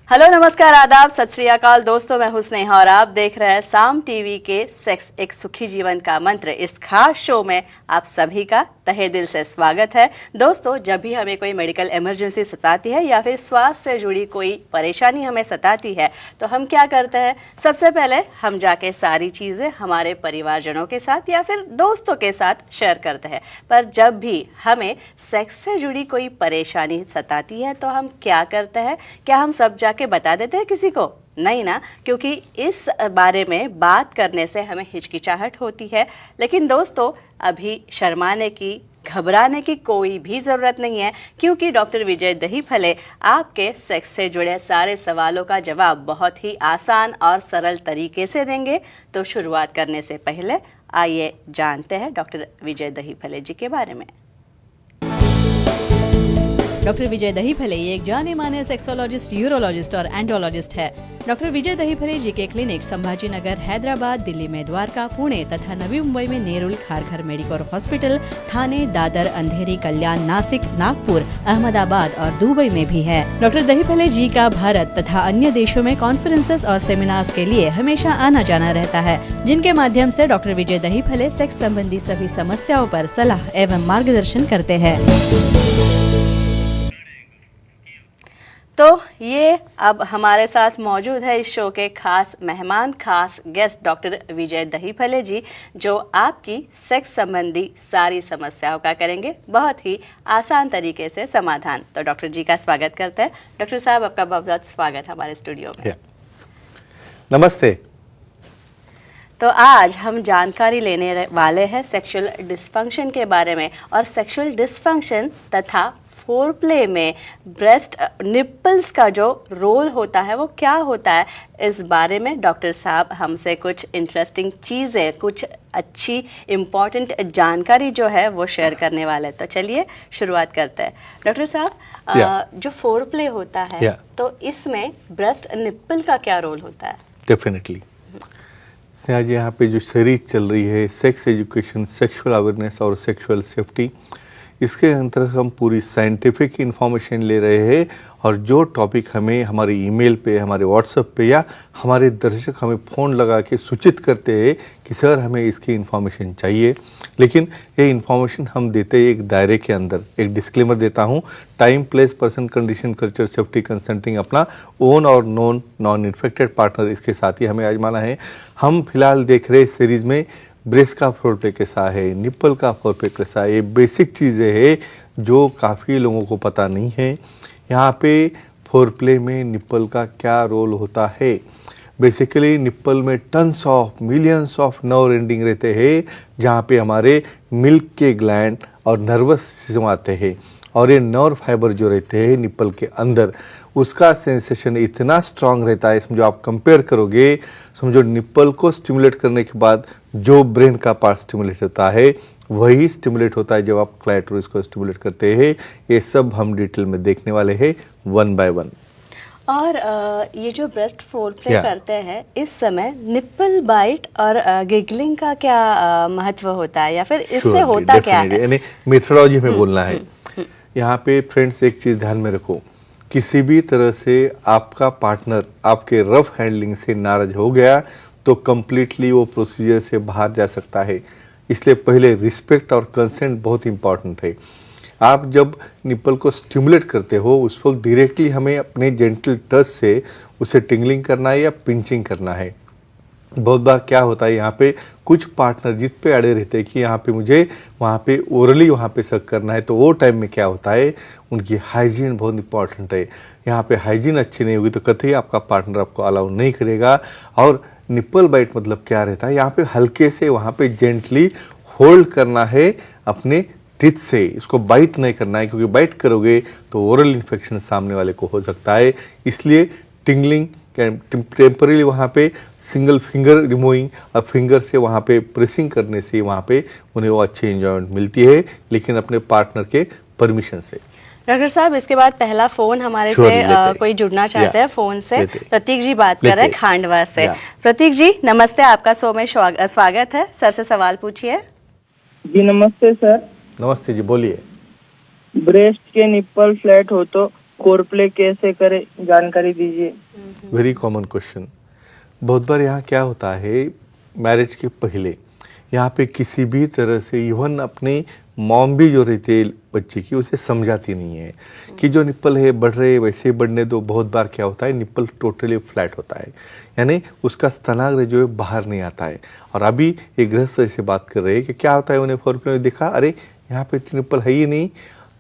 Hello, नमस्कार, आदाब, सत श्री अकाल दोस्तों, मैं हूं स्नेहा और आप देख रहे हैं साम टीवी के सेक्स एक सुखी जीवन का मंत्र। इस खास शो में आप सभी का तहे दिल से स्वागत है। दोस्तों, जब भी हमें कोई मेडिकल इमरजेंसी सताती है या फिर स्वास्थ्य से जुड़ी कोई परेशानी हमें सताती है तो हम क्या करते हैं? सबसे पहले हम जाके सारी चीज़ें हमारे परिवारजनों के साथ या फिर दोस्तों के साथ शेयर करते हैं। पर जब भी हमें सेक्स से जुड़ी कोई परेशानी सताती है तो हम क्या करते हैं? क्या हम सब के बता देते हैं किसी को? नहीं ना, क्योंकि इस बारे में बात करने से हमें हिचकिचाहट होती है। लेकिन दोस्तों, अभी शर्माने की, घबराने की कोई भी ज़रूरत नहीं है, क्योंकि डॉक्टर विजय दहीफले आपके सेक्स से जुड़े सारे सवालों का जवाब बहुत ही आसान और सरल तरीके से देंगे। तो शुरुआत करने से पहले आइए जानते हैं डॉक्टर विजय दहीफले जी के बारे में। डॉक्टर विजय दहीफले एक जाने माने सेक्सोलॉजिस्ट, यूरोलॉजिस्ट और एंडोलॉजिस्ट है। डॉक्टर विजय दहीफले जी के क्लिनिक संभाजी नगर, हैदराबाद, दिल्ली में द्वारका, पुणे तथा नवी मुंबई में नेरुल, खारघर मेडिकोर हॉस्पिटल, थाने, दादर, अंधेरी, कल्याण, नासिक, नागपुर, अहमदाबाद और दुबई में भी है। डॉक्टर दहीफले जी का भारत तथा अन्य देशों में कॉन्फ्रेंसेस और सेमिनार्स के लिए हमेशा आना जाना रहता है, जिनके माध्यम से डॉक्टर विजय दहीफले सेक्स संबंधी सभी समस्याओं पर सलाह एवं मार्गदर्शन करते हैं। तो ये अब हमारे साथ मौजूद है इस शो के खास मेहमान, खास गेस्ट डॉक्टर विजय दहीफले जी, जो आपकी सेक्स संबंधी सारी समस्याओं का करेंगे बहुत ही आसान तरीके से समाधान। तो डॉक्टर जी का स्वागत करते हैं। डॉक्टर साहब, आपका बहुत बहुत स्वागत हमारे स्टूडियो में। नमस्ते। तो आज हम जानकारी लेने वाले हैं सेक्सुअल डिस्फंक्शन के बारे में, और सेक्सुअल डिस्फंक्शन तथा फोरप्ले में ब्रेस्ट निप्पल्स का जो रोल होता है वो क्या होता है, इस बारे में डॉक्टर साहब हमसे कुछ इंटरेस्टिंग चीज़ें, कुछ अच्छी इम्पॉर्टेंट जानकारी जो है वो शेयर करने वाले हैं। तो चलिए शुरुआत करते हैं। डॉक्टर साहब, जो फोरप्ले होता है तो इसमें ब्रेस्ट निप्पल का क्या रोल होता है? डेफिनेटली आज यहाँ पे जो सीरीज चल रही है सेक्स एजुकेशन, सेक्सुअल अवेयरनेस और सेक्सुअल सेफ्टी, इसके अंतर्गत हम पूरी साइंटिफिक इंफॉर्मेशन ले रहे हैं। और जो टॉपिक हमें हमारे ईमेल पे, हमारे व्हाट्सएप पे या हमारे दर्शक हमें फ़ोन लगा के सूचित करते हैं कि सर हमें इसकी इन्फॉर्मेशन चाहिए, लेकिन ये इन्फॉर्मेशन हम देते हैं एक दायरे के अंदर। एक डिस्क्लेमर देता हूँ, time, place, person, condition, culture, safety, consulting अपना ओन और नॉन इन्फेक्टेड पार्टनर इसके साथ ही हमें आजमाना है। हम फिलहाल देख रहे सीरीज में ब्रेस्ट का फोरप्ले कैसा है, निप्पल का फोरप्ले कैसा है। ये बेसिक चीज़ें हैं जो काफ़ी लोगों को पता नहीं है। यहाँ पे फोरप्ले में निप्पल का क्या रोल होता है? बेसिकली निप्पल में tons of, millions of nerve ending रहते हैं, जहाँ पे हमारे मिल्क के ग्लैंड और नर्वस सिस्टम आते हैं। और ये नर्व फाइबर जो रहते हैं निप्पल के अंदर, उसका सेंसेशन इतना स्ट्रांग रहता है। समझो आप कंपेयर करोगे, समझो निप्पल को स्टिमुलेट करने के बाद जो ब्रेन का पार्ट स्टिमुलेट होता है वही स्टिमुलेट होता है जब आप क्लाइटोरिस को स्टिमुलेट करते हैं। ये सब हम डिटेल में देखने वाले हैं वन बाय वन। और ये जो ब्रेस्ट फोरप्ले करते हैं इस समय निप्पल बाइट और गिगलिंग का क्या महत्व होता है, या फिर इससे होता क्या है? यानी मेथोडोलॉजी में बोलना है। यहाँ पे फ्रेंड्स एक चीज़ ध्यान में रखो, किसी भी तरह से आपका पार्टनर आपके रफ हैंडलिंग से नाराज हो गया तो कम्प्लीटली वो प्रोसीजर से बाहर जा सकता है। इसलिए पहले रिस्पेक्ट और कंसेंट बहुत इंपॉर्टेंट है। आप जब निप्पल को स्टिमुलेट करते हो उस वक्त डायरेक्टली हमें अपने जेंटल टच से उसे टिंगलिंग करना है या पिंचिंग करना है। बहुत बार क्या होता है, यहाँ पे कुछ पार्टनर जिद पे अड़े रहते हैं कि यहाँ पे मुझे वहाँ पे ओरली वहाँ पे सक करना है। तो वो टाइम में क्या होता है, उनकी हाइजीन बहुत इंपॉर्टेंट है। यहाँ पे हाइजीन अच्छी नहीं होगी तो कतई आपका पार्टनर आपको अलाउ नहीं करेगा। और निप्पल बाइट मतलब क्या रहता है, यहाँ पे हल्के से वहाँ पे जेंटली होल्ड करना है अपने टिथ से, इसको बाइट नहीं करना है, क्योंकि बाइट करोगे तो ओरल इन्फेक्शन सामने वाले को हो सकता है। इसलिए टिंगलिंग टेम्पररी वहाँ पे सिंगल फिंगर रिमूविंग और फिंगर से वहाँ पे प्रेसिंग करने से वहाँ पे उन्हें वो अच्छी एंजॉयमेंट मिलती है, लेकिन अपने पार्टनर के परमिशन से। डॉक्टर साहब, इसके बाद पहला फोन हमारे से कोई जुड़ना चाहते हैं फोन से। प्रतीक जी बात कर रहे हैं खांडवा से। प्रतीक जी नमस्ते, आपका शो में स्वागत है। सर से सवाल पूछिए। जी नमस्ते सर। नमस्ते जी, बोलिए। ब्रेस्ट के निप्पल फ्लैट हो तो फोरप्ले कैसे करें, जानकारी दीजिए। Very common question. बहुत बार यहाँ क्या होता है, मैरिज के पहले यहाँ पे किसी भी तरह से इवन अपनी मॉम भी जो रहती है बच्चे की, उसे समझाती नहीं है कि जो निप्पल है बढ़ रहे वैसे बढ़ने दो। बहुत बार क्या होता है, निप्पल टोटली फ्लैट होता है, यानी उसका स्तनाग्र जो है बाहर नहीं आता है। और अभी एक गृहस्थ ऐसे बात कर रहे हैं कि क्या होता है, उन्हें फोरप्ले में देखा, अरे यहाँ पे निप्पल है ही नहीं,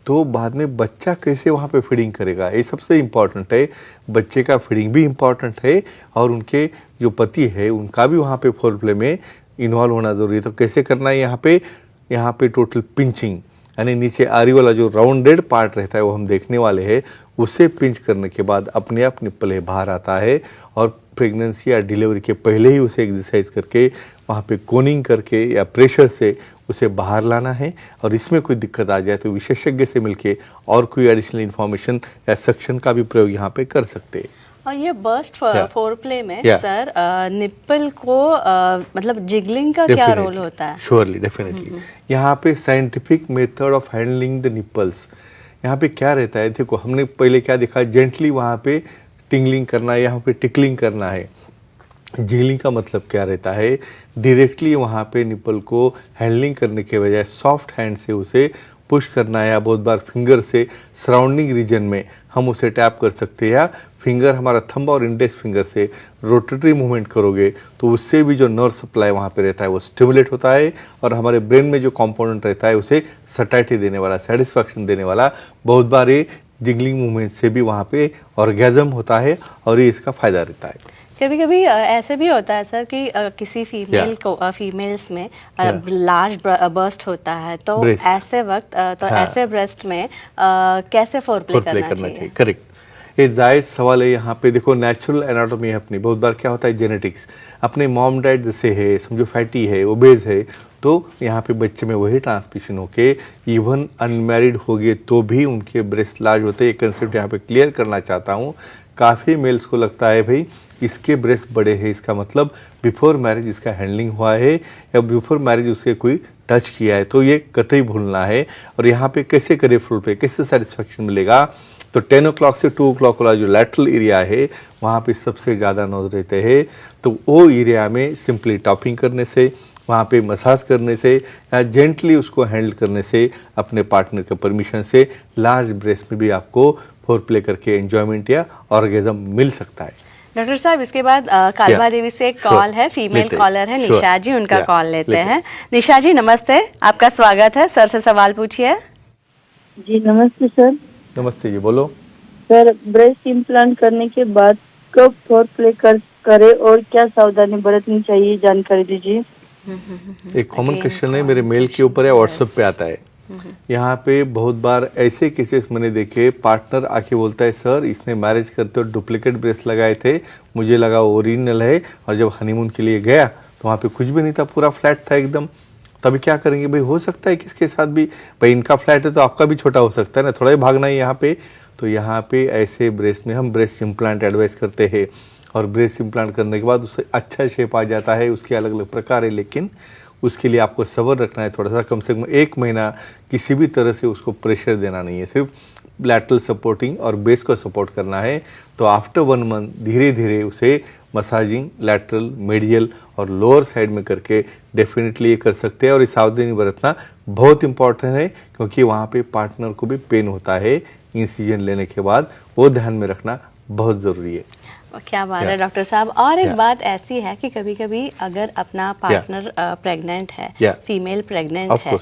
तो बाद में बच्चा कैसे वहाँ पे फीडिंग करेगा। ये सबसे इम्पॉर्टेंट है, बच्चे का फीडिंग भी इम्पॉर्टेंट है और उनके जो पति है उनका भी वहाँ पे फोरप्ले में इन्वॉल्व होना जरूरी है। तो कैसे करना है, यहाँ पे टोटल पिंचिंग, यानी नीचे आरी वाला जो राउंडेड पार्ट रहता है वो हम देखने वाले हैं। उसे पिंच करने के बाद अपने आप निप्पल है बाहर आता है, और प्रेगनेंसी या डिलीवरी के पहले ही उसे एक्सरसाइज करके वहाँ पे कोनिंग करके या प्रेशर से उसे बाहर लाना है। और इसमें कोई दिक्कत आ जाए तो विशेषज्ञ से मिलके और कोई एडिशनल इन्फॉर्मेशन या सक्शन का भी प्रयोग यहाँ पे कर सकते हैं। और ये बर्स्ट फोरप्ले में Yeah. सर निप्पल को मतलब जिगलिंग का क्या रोल होता है? Surely, definitely. यहाँ पे scientific method of handling the nipples, यहाँ पे क्या रहता है, देखो हमने पहले क्या देखा, जेंटली वहाँ पे टिंगलिंग करना है, यहाँ पे टिकलिंग करना है। जिगलिंग का मतलब क्या रहता है, डायरेक्टली वहाँ पे निप्पल को हैंडलिंग करने के बजाय सॉफ्ट हैंड से उसे पुश करना है, या बहुत बार फिंगर से सराउंडिंग रीजन में हम उसे टैप कर सकते हैं, या फिंगर हमारा थंब और इंडेक्स फिंगर से रोटेटरी मूवमेंट करोगे तो उससे भी जो नर्व सप्लाई वहाँ पे रहता है वो स्टिमुलेट होता है, और हमारे ब्रेन में जो कंपोनेंट रहता है उसे सटाइटी देने वाला, सेटिस्फैक्शन देने वाला, बहुत बार ये जिगलिंग मूवमेंट से भी वहाँ पे ऑर्गेजम होता है, और ये इसका फायदा रहता है। कभी कभी ऐसे भी होता है सर कि किसी फीमेल को फीमेल्स में लार्ज बर्स्ट होता है, तो Breast. ऐसे वक्त ऐसे ब्रेस्ट में कैसे फोरप्ले करना चाहिए? करेक्ट, ये जायज़ सवाल है। यहाँ पे देखो, नेचुरल एनाटॉमी है अपनी, बहुत बार क्या होता है जेनेटिक्स, अपने मॉम डैड जैसे है, समझो फैटी है, ओबेज है, तो यहाँ पे बच्चे में वही ट्रांसमिशन होके इवन अनमैरिड हो गए तो भी उनके ब्रेस्ट लार्ज होते हैं। ये कंसेप्ट यहाँ पे क्लियर करना चाहता हूँ। काफ़ी मेल्स को लगता है भाई इसके ब्रेस्ट बड़े हैं, इसका मतलब बिफोर मैरिज इसका हैंडलिंग हुआ है या बिफोर मैरिज उसके कोई टच किया है, तो ये कतई भूलना है। और यहाँ पे कैसे करे फुल पे, कैसे सेटिस्फैक्शन मिलेगा, तो 10 o'clock से 2 o'clock वाला जो लैटरल एरिया है वहाँ पे सबसे ज़्यादा नोज रहते हैं, तो वो एरिया में सिंपली टॉपिंग करने से, वहाँ पे मसाज करने से या जेंटली उसको हैंडल करने से, अपने पार्टनर के परमिशन से लार्ज ब्रेस्ट में भी आपको फोरप्ले करके एंजॉयमेंट या ऑर्गेजम मिल सकता है। डॉक्टर साहब, इसके बाद कालवा देवी से एक कॉल है, फीमेल कॉलर है निशा जी, उनका कॉल लेते हैं। निशा जी नमस्ते, आपका स्वागत है, सर से सवाल पूछिए। जी नमस्ते सर। नमस्ते जी, बोलो। सर, ब्रेस्ट इम्प्लांट करने के बाद कब फोरप्ले करे और क्या सावधानी बरतनी चाहिए, जानकारी दीजिए। एक कॉमन क्वेश्चन है, मेरे मेल के ऊपर है, व्हाट्सएप पे आता है। यहाँ पे बहुत बार ऐसे केसेस मैंने देखे, पार्टनर आके बोलता है सर इसने मैरिज करते हुए डुप्लीकेट ब्रेस्ट लगाए थे, मुझे लगा ओरिजिनल है, और जब हनीमून के लिए गया तो वहाँ पे कुछ भी नहीं था, पूरा फ्लैट था एकदम। तभी क्या करेंगे भाई, हो सकता है किसके साथ भी, भाई इनका फ्लैट है तो आपका भी छोटा हो सकता है ना, थोड़ा ही भागना है यहाँ पे। तो यहाँ पे ऐसे ब्रेस्ट में हम ब्रेस्ट इम्प्लांट एडवाइस करते हैं, और ब्रेस्ट इम्प्लांट करने के बाद उससे अच्छा शेप आ जाता है, उसके अलग अलग प्रकार है, लेकिन उसके लिए आपको सब्र रखना है थोड़ा सा, कम से कम 1 महीना किसी भी तरह से उसको प्रेशर देना नहीं है, सिर्फ लैटरल सपोर्टिंग और बेस को सपोर्ट करना है। तो आफ्टर 1 मंथ धीरे धीरे उसे मसाजिंग लैटरल, मेडियल और लोअर साइड में करके डेफिनेटली ये कर सकते हैं। और ये सावधानी बरतना बहुत इंपॉर्टेंट है, क्योंकि वहाँ पे पार्टनर को भी पेन होता है इंसिजन लेने के बाद, वो ध्यान में रखना बहुत ज़रूरी है। क्या बात है डॉक्टर साहब। और एक बात ऐसी है कि कभी कभी अगर अपना पार्टनर प्रेग्नेंट है, फीमेल प्रेग्नेंट है,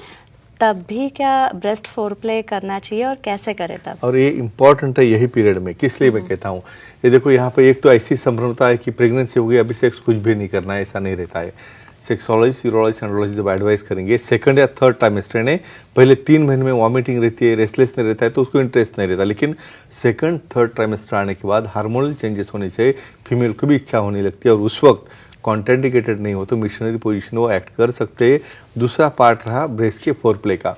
तब भी क्या ब्रेस्ट फोरप्ले करना चाहिए और कैसे करें तब? और ये इम्पॉर्टेंट है यही पीरियड में, किस लिए मैं कहता हूँ, ये देखो यहाँ पे एक तो ऐसी संभ्रमता है कि प्रेगनेंसी हो गई अभी सेक्स कुछ भी नहीं करना है, ऐसा नहीं रहता है। सेक्सोलॉजिस्ट, यूरोलॉजिस्ट, एंड्रोलॉजिस्ट जब एडवाइस करेंगे सेकंड या थर्ड ट्राइमेस्टर ने, पहले 3 महीने में वॉमिटिंग रहती है, रेस्टलेसनेस रहता है, तो उसको इंटरेस्ट नहीं रहता, लेकिन सेकंड थर्ड ट्राइमेस्टर आने के बाद हार्मोनल चेंजेस होने से फीमेल को भी इच्छा होने लगती है, और उस वक्त कॉन्ट्राइंडिकेटेड नहीं हो तो मिशनरी पोजीशन वो एक्ट कर सकते हैं। दूसरा पार्ट रहा ब्रेस्ट के फोरप्ले का।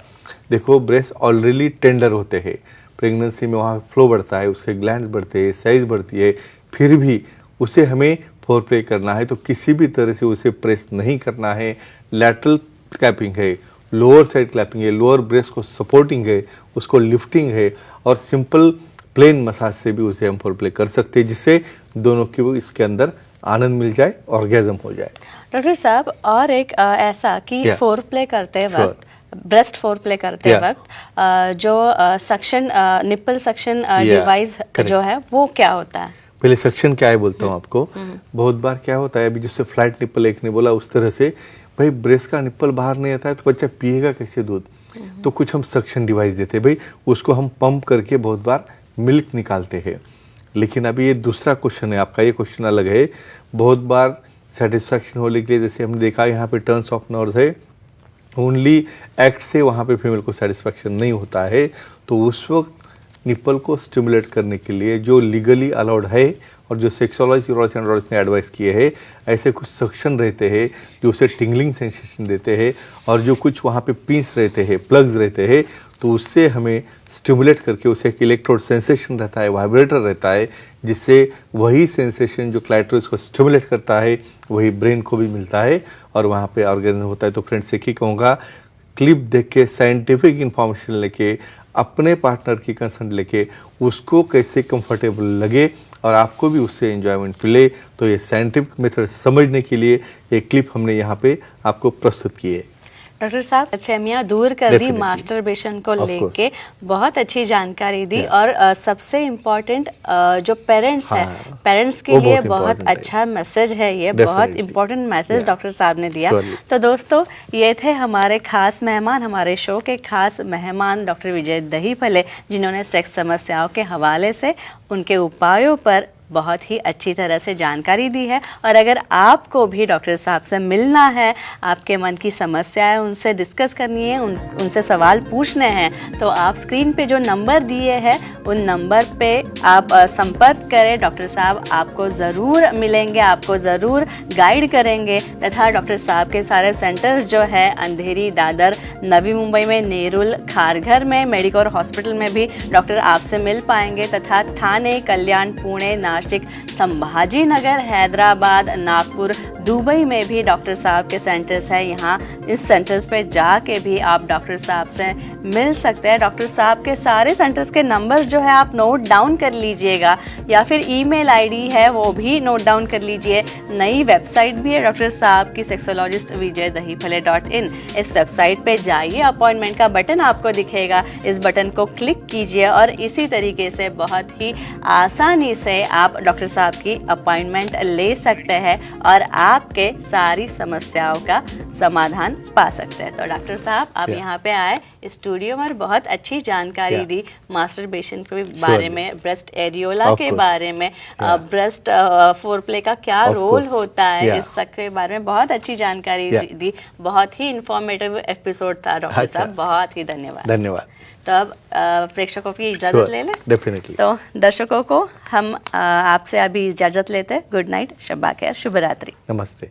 देखो ब्रेस्ट ऑलरेडी टेंडर होते हैं, प्रेगनेंसी में वहाँ फ्लो बढ़ता है, उसके ग्लैंड्स बढ़ते हैं, साइज बढ़ती है, फिर भी उसे हमें फोरप्ले करना है तो किसी भी तरह से उसे प्रेस नहीं करना है। लैटरल क्लैपिंग है, लोअर साइड क्लैपिंग है, लोअर ब्रेस्ट को सपोर्टिंग है, उसको लिफ्टिंग है, और सिंपल प्लेन मसाज से भी उसे हम फोर प्ले कर सकते हैं, जिससे दोनों की वो इसके अंदर आनंद मिल जाए, ऑर्गेजम हो जाए। डॉक्टर साहब, और एक ऐसा कि Yeah. फोर प्ले करते Sure. वक्त, ब्रेस्ट फोर प्ले करते Yeah. वक्त जो suction nipple suction Yeah. Device Correct. जो है वो क्या होता है? पहले सक्शन क्या है बोलता हूँ आपको। बहुत बार क्या होता है, अभी जिससे फ्लैट निप्पल एक ने बोला उस तरह से, भाई ब्रेस्ट का निप्पल बाहर नहीं आता है तो बच्चा पिएगा कैसे दूध? तो कुछ हम सक्शन डिवाइस देते हैं, भाई उसको हम पंप करके बहुत बार मिल्क निकालते हैं। लेकिन अभी ये दूसरा क्वेश्चन है आपका, ये क्वेश्चन अलग है। बहुत बार सेटिस्फैक्शन होने के लिए, जैसे हमने देखा यहाँ पे टर्न्स ऑफ नर्व्स है, ओनली एक्ट से वहाँ पे फीमेल को सेटिस्फैक्शन नहीं होता है, तो उस वक्त निप्पल को स्टिमुलेट करने के लिए जो लीगली अलाउड है और जो सेक्सोलॉजी ने एडवाइस किए हैं, ऐसे कुछ सक्शन रहते हैं जो उसे टिंगलिंग सेंसेशन देते हैं, और जो कुछ वहाँ पे पिंस रहते हैं, प्लग्स रहते हैं, तो उससे हमें स्टिमुलेट करके उसे एक इलेक्ट्रोड सेंसेशन रहता है, वाइब्रेटर रहता है, जिससे वही सेंसेशन जो क्लाइटोरिस को स्टिमुलेट करता है वही ब्रेन को भी मिलता है और वहाँ पे ऑर्गेजम होता है। तो फ्रेंड्स एक ही कहूँगा, क्लिप देख के साइंटिफिक इंफॉर्मेशन लेके, अपने पार्टनर की कंसर्न लेके, उसको कैसे कंफर्टेबल लगे और आपको भी उससे एंजॉयमेंट मिले, तो ये साइंटिफिक मेथड समझने के लिए एक क्लिप हमने यहाँ पे आपको प्रस्तुत की है। डॉक्टर साहब, फहमियां दूर कर दी Definitely. मास्टरबेशन को Of लेके, course. बहुत अच्छी जानकारी दी। Yeah. और सबसे इम्पोर्टेंट जो पेरेंट्स हाँ, हैं, पेरेंट्स के वो लिए बहुत बहुत important है। अच्छा मैसेज है ये, Definitely. बहुत इम्पोर्टेंट मैसेज Yeah. डॉक्टर साहब ने दिया। Surely. तो दोस्तों, ये थे हमारे खास मेहमान, हमारे शो के खास मेहमान डॉक्टर विजय दहीफले, जिन्होंने सेक्स समस्याओं के हवाले से उनके उपायों पर बहुत ही अच्छी तरह से जानकारी दी है। और अगर आपको भी डॉक्टर साहब से मिलना है, आपके मन की समस्याएं उनसे डिस्कस करनी है, उनसे सवाल पूछने हैं, तो आप स्क्रीन पे जो नंबर दिए हैं उन नंबर पे आप संपर्क करें। डॉक्टर साहब आपको ज़रूर मिलेंगे, आपको ज़रूर गाइड करेंगे। तथा डॉक्टर साहब के सारे सेंटर्स जो है अंधेरी, दादर, नवी मुंबई में, नेरुल, खारघर में, मेडिकोर हॉस्पिटल में भी डॉक्टर आपसे मिल पाएंगे। तथा ठाणे, कल्याण, पुणे, नासिक, संभाजी नगर, हैदराबाद, नागपुर, दुबई में भी डॉक्टर साहब के सेंटर्स हैं। यहाँ इस सेंटर्स पे जाके भी आप डॉक्टर साहब से मिल सकते हैं। डॉक्टर साहब के सारे सेंटर्स के नंबर जो है आप नोट डाउन कर लीजिएगा, या फिर ईमेल आईडी है वो भी नोट डाउन कर लीजिए। नई वेबसाइट भी है डॉक्टर साहब की, सेक्सोलॉजिस्ट विजय दहीफले.in। इस वेबसाइट पे जाइए, अपॉइंटमेंट का बटन आपको दिखेगा, इस बटन को क्लिक कीजिए और इसी तरीके से बहुत ही आसानी से आप डॉक्टर साहब की अपॉइंटमेंट ले सकते हैं और आपके सारी समस्याओं का समाधान पा सकते हैं। तो डॉक्टर साहब आप Yeah. यहाँ पे आए स्टूडियो में, बहुत अच्छी जानकारी Yeah. दी मास्टरबेशन के बारे में, ब्रेस्ट एरियोला Of के course. बारे में, Yeah. ब्रेस्ट फोरप्ले का क्या Of रोल course. होता है, Yeah. इस सब के बारे में बहुत अच्छी जानकारी Yeah. दी। बहुत ही इंफॉर्मेटिव एपिसोड था डॉक्टर अच्छा। साहब, बहुत ही धन्यवाद। धन्यवाद। तो अब प्रेक्षकों की इजाजत ले लें। डेफिनेटली। तो दर्शकों को हम आपसे अभी इजाजत लेते हैं। गुड नाइट, शब्बा खैर, शुभ रात्रि। नमस्ते।